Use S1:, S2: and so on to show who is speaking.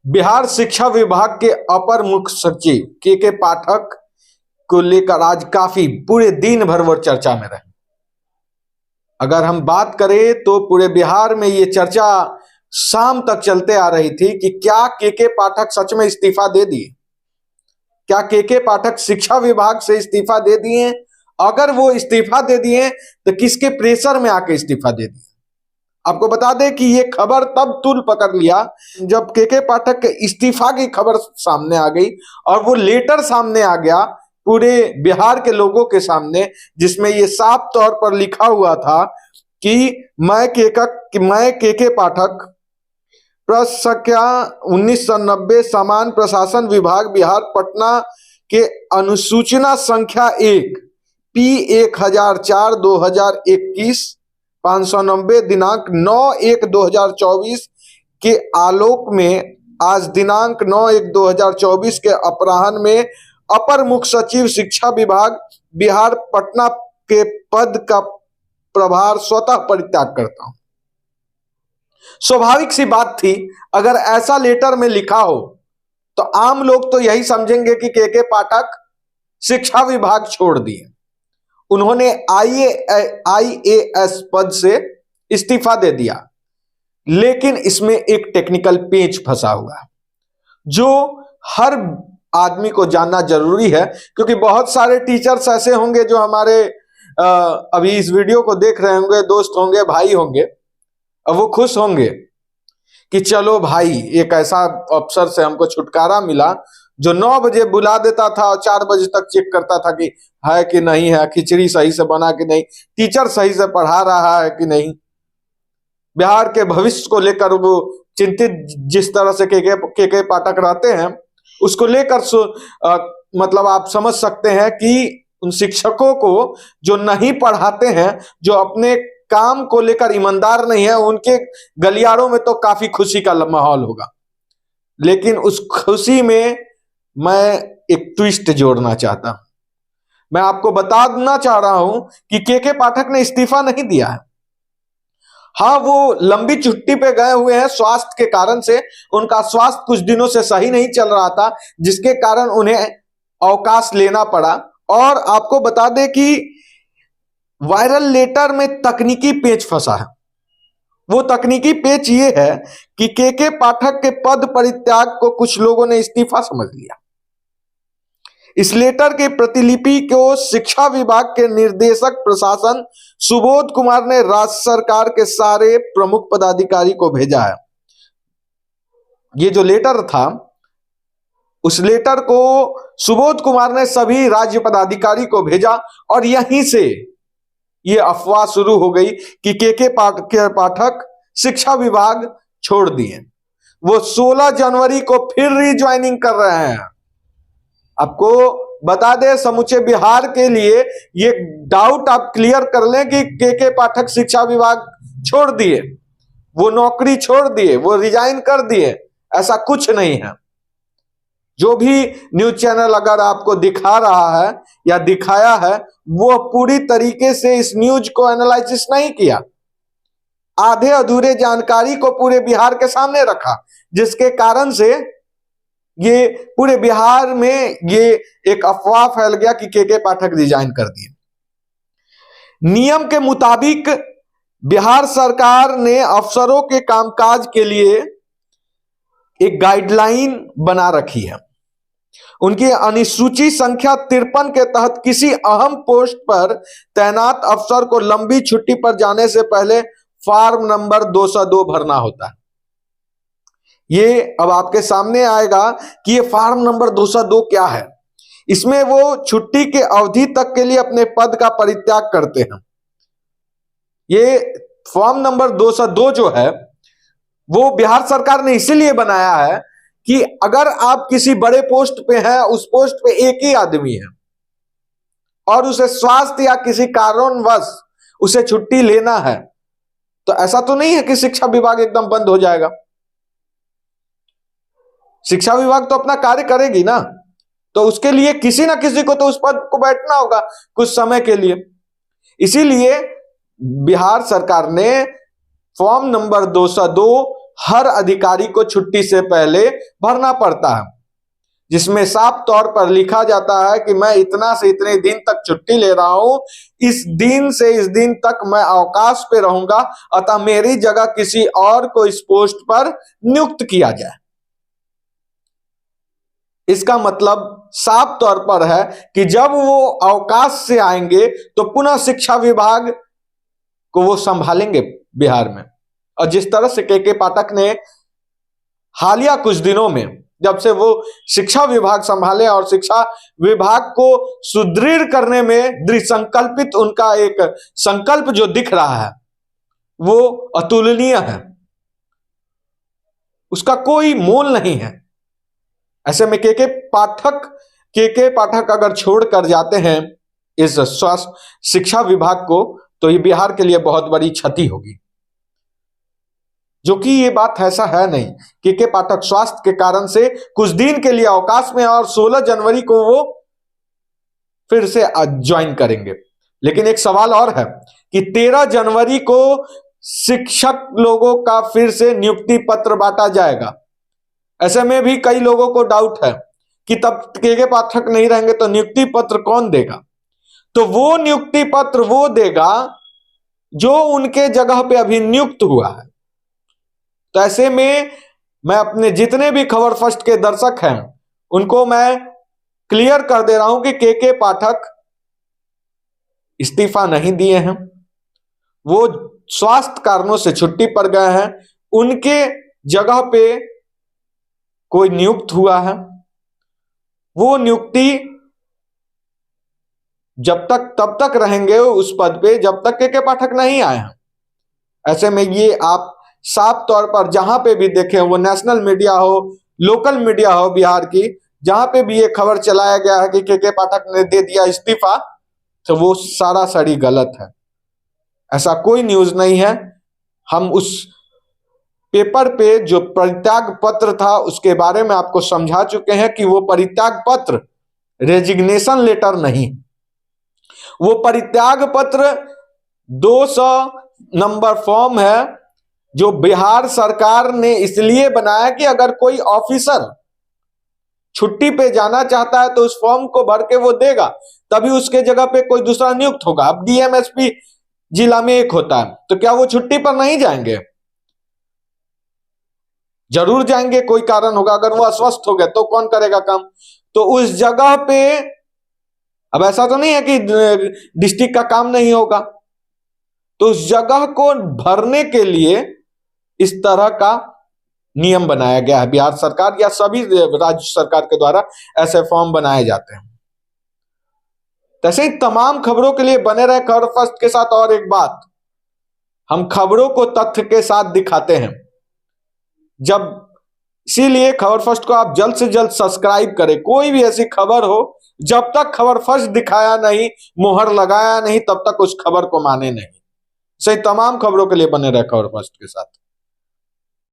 S1: बिहार शिक्षा विभाग के अपर मुख्य सचिव के पाठक को लेकर आज काफी पूरे दिन भर वो चर्चा में रहे। अगर हम बात करें तो पूरे बिहार में ये चर्चा शाम तक चलते आ रही थी कि क्या के पाठक सच में इस्तीफा दे दिए, क्या के पाठक शिक्षा विभाग से इस्तीफा दे दिए, अगर वो इस्तीफा दे दिए तो किसके प्रेशर में आके इस्तीफा दे दिए। आपको बता दें कि ये खबर तब तूल पकड़ लिया जब के पाठक के इस्तीफा की खबर सामने आ गई और वो लेटर सामने आ गया पूरे बिहार के लोगों के सामने, जिसमें ये साफ तौर पर लिखा हुआ था कि मैं के पाठक प्रसंख्या 1990 सामान्य प्रशासन विभाग बिहार पटना के अनुसूचना संख्या 1 P1004/2021 590 दिनांक 9/1/2024 के आलोक में आज दिनांक 9/1/2024 के अपराह्न में अपर मुख्य सचिव शिक्षा विभाग बिहार पटना के पद का प्रभार स्वतः परित्याग करता हूं। स्वाभाविक सी बात थी, अगर ऐसा लेटर में लिखा हो तो आम लोग तो यही समझेंगे कि के पाठक शिक्षा विभाग छोड़ दिए, उन्होंने आईएएस पद से इस्तीफा दे दिया। लेकिन इसमें एक टेक्निकल पेच फंसा हुआ है जो हर आदमी को जानना जरूरी है, क्योंकि बहुत सारे टीचर्स ऐसे होंगे जो हमारे अभी इस वीडियो को देख रहे होंगे, दोस्त होंगे, भाई होंगे, और वो खुश होंगे कि चलो भाई एक ऐसा अफसर से हमको छुटकारा मिला जो 9 बजे बुला देता था और 4 बजे तक चेक करता था कि है कि नहीं है, खिचड़ी सही से बना कि नहीं, टीचर सही से पढ़ा रहा है कि नहीं। बिहार के भविष्य को लेकर वो चिंतित जिस तरह से के पाठक रहते हैं, उसको लेकर मतलब आप समझ सकते हैं कि उन शिक्षकों को जो नहीं पढ़ाते हैं, जो अपने काम को लेकर ईमानदार नहीं है, उनके गलियारों में तो काफी खुशी का माहौल होगा। लेकिन उस खुशी में मैं एक ट्विस्ट जोड़ना चाहता हूं। मैं आपको बताना चाह रहा हूं कि के पाठक ने इस्तीफा नहीं दिया है। हाँ, वो लंबी छुट्टी पे गए हुए हैं स्वास्थ्य के कारण से, उनका स्वास्थ्य कुछ दिनों से सही नहीं चल रहा था, जिसके कारण उन्हें अवकाश लेना पड़ा। और आपको बता दें कि वायरल लेटर में तकनीकी पेच फंसा है। वो तकनीकी पेच ये है कि के पाठक के पद परित्याग को कुछ लोगों ने इस्तीफा समझ लिया। इस लेटर के प्रतिलिपि को शिक्षा विभाग के निर्देशक प्रशासन सुबोध कुमार ने राज्य सरकार के सारे प्रमुख पदाधिकारी को भेजा है। ये जो लेटर था, उस लेटर को सुबोध कुमार ने सभी राज्य पदाधिकारी को भेजा और यहीं से ये अफवाह शुरू हो गई कि के पाठक शिक्षा विभाग छोड़ दिए। वो 16 जनवरी को फिर रिज्वाइनिंग कर रहे हैं। आपको बता दें, समूचे बिहार के लिए ये डाउट आप क्लियर कर लें कि के पाठक शिक्षा विभाग छोड़ दिए, वो नौकरी छोड़ दिए, वो रिजाइन कर दिए, ऐसा कुछ नहीं है। जो भी न्यूज चैनल अगर आपको दिखा रहा है या दिखाया है, वो पूरी तरीके से इस न्यूज को एनालिसिस नहीं किया, आधे अधूरे जानकारी को पूरे बिहार के सामने रखा, जिसके कारण से ये पूरे बिहार में ये एक अफवाह फैल गया कि के पाठक रिजाइन कर दिए। नियम के मुताबिक बिहार सरकार ने अफसरों के कामकाज के लिए एक गाइडलाइन बना रखी है। उनकी अनुसूची संख्या 53 के तहत किसी अहम पोस्ट पर तैनात अफसर को लंबी छुट्टी पर जाने से पहले फॉर्म नंबर 202 भरना होता है। ये अब आपके सामने आएगा कि ये फॉर्म नंबर 202 क्या है। इसमें वो छुट्टी के अवधि तक के लिए अपने पद का परित्याग करते हैं। ये फॉर्म नंबर 202 जो है वो बिहार सरकार ने इसीलिए बनाया है कि अगर आप किसी बड़े पोस्ट पे हैं, उस पोस्ट पे एक ही आदमी है और उसे स्वास्थ्य या किसी कारणवश उसे छुट्टी लेना है, तो ऐसा तो नहीं है कि शिक्षा विभाग एकदम बंद हो जाएगा। शिक्षा विभाग तो अपना कार्य करेगी ना, तो उसके लिए किसी ना किसी को तो उस पद को बैठना होगा कुछ समय के लिए। इसीलिए बिहार सरकार ने फॉर्म नंबर 202 हर अधिकारी को छुट्टी से पहले भरना पड़ता है, जिसमें साफ तौर पर लिखा जाता है कि मैं इतना से इतने दिन तक छुट्टी ले रहा हूं, इस दिन से इस दिन तक मैं अवकाश पे रहूंगा, अतः मेरी जगह किसी और को इस पोस्ट पर नियुक्त किया जाए। इसका मतलब साफ तौर पर है कि जब वो अवकाश से आएंगे तो पुनः शिक्षा विभाग को वो संभालेंगे बिहार में। और जिस तरह से के पाठक ने हालिया कुछ दिनों में जब से वो शिक्षा विभाग संभाले और शिक्षा विभाग को सुदृढ़ करने में दृढ़ संकल्पित उनका एक संकल्प जो दिख रहा है वो अतुलनीय है, उसका कोई मोल नहीं है। ऐसे में के पाठक अगर छोड़कर जाते हैं इस स्वास्थ्य शिक्षा विभाग को तो ये बिहार के लिए बहुत बड़ी क्षति होगी, जो कि ये बात ऐसा है नहीं। के पाठक स्वास्थ्य के कारण से कुछ दिन के लिए अवकाश में और 16 जनवरी को वो फिर से ज्वाइन करेंगे। लेकिन एक सवाल और है कि 13 जनवरी को शिक्षक लोगों का फिर से नियुक्ति पत्र बांटा जाएगा। ऐसे में भी कई लोगों को डाउट है कि तब के पाठक नहीं रहेंगे तो नियुक्ति पत्र कौन देगा। तो वो नियुक्ति पत्र वो देगा जो उनके जगह पे अभी नियुक्त हुआ है। तो ऐसे में मैं अपने जितने भी खबर फर्स्ट के दर्शक हैं उनको मैं क्लियर कर दे रहा हूं कि के पाठक इस्तीफा नहीं दिए हैं, वो स्वास्थ्य कारणों से छुट्टी पर गए हैं, उनके जगह पे कोई नियुक्त हुआ है। वो नियुक्ति जब तक तब तक रहेंगे उस पद पे जब तक के पाठक नहीं आए हैं। ऐसे में ये आप साफ तौर पर जहां पे भी देखें, वो नेशनल मीडिया हो, लोकल मीडिया हो बिहार की, जहां पे भी ये खबर चलाया गया है कि के पाठक ने दे दिया इस्तीफा, तो वो सारा सारी गलत है। ऐसा कोई न्यूज नहीं है। हम उस पेपर पे जो परित्याग पत्र था उसके बारे में आपको समझा चुके हैं कि वो परित्याग पत्र रेजिग्नेशन लेटर नहीं, वो परित्याग पत्र 200 नंबर फॉर्म है जो बिहार सरकार ने इसलिए बनाया कि अगर कोई ऑफिसर छुट्टी पे जाना चाहता है तो उस फॉर्म को भर के वो देगा, तभी उसके जगह पे कोई दूसरा नियुक्त होगा। अब डीएमएसपी जिला में एक होता है, तो क्या वो छुट्टी पर नहीं जाएंगे? जरूर जाएंगे, कोई कारण होगा। अगर वो अस्वस्थ हो गए तो कौन करेगा काम? तो उस जगह पे अब ऐसा तो नहीं है कि डिस्ट्रिक्ट का काम नहीं होगा, तो उस जगह को भरने के लिए इस तरह का नियम बनाया गया है। बिहार सरकार या सभी राज्य सरकार के द्वारा ऐसे फॉर्म बनाए जाते हैं। ऐसे ही तमाम खबरों के लिए बने रहे खबर फर्स्ट के साथ। और एक बात, हम खबरों को तथ्य के साथ दिखाते हैं, इसीलिए खबर फर्स्ट को आप जल्द से जल्द सब्सक्राइब करें। कोई भी ऐसी खबर हो, जब तक खबर फर्स्ट दिखाया नहीं, मोहर लगाया नहीं, तब तक उस खबर को माने नहीं। सही तमाम खबरों के लिए बने रहे खबर फर्स्ट के साथ।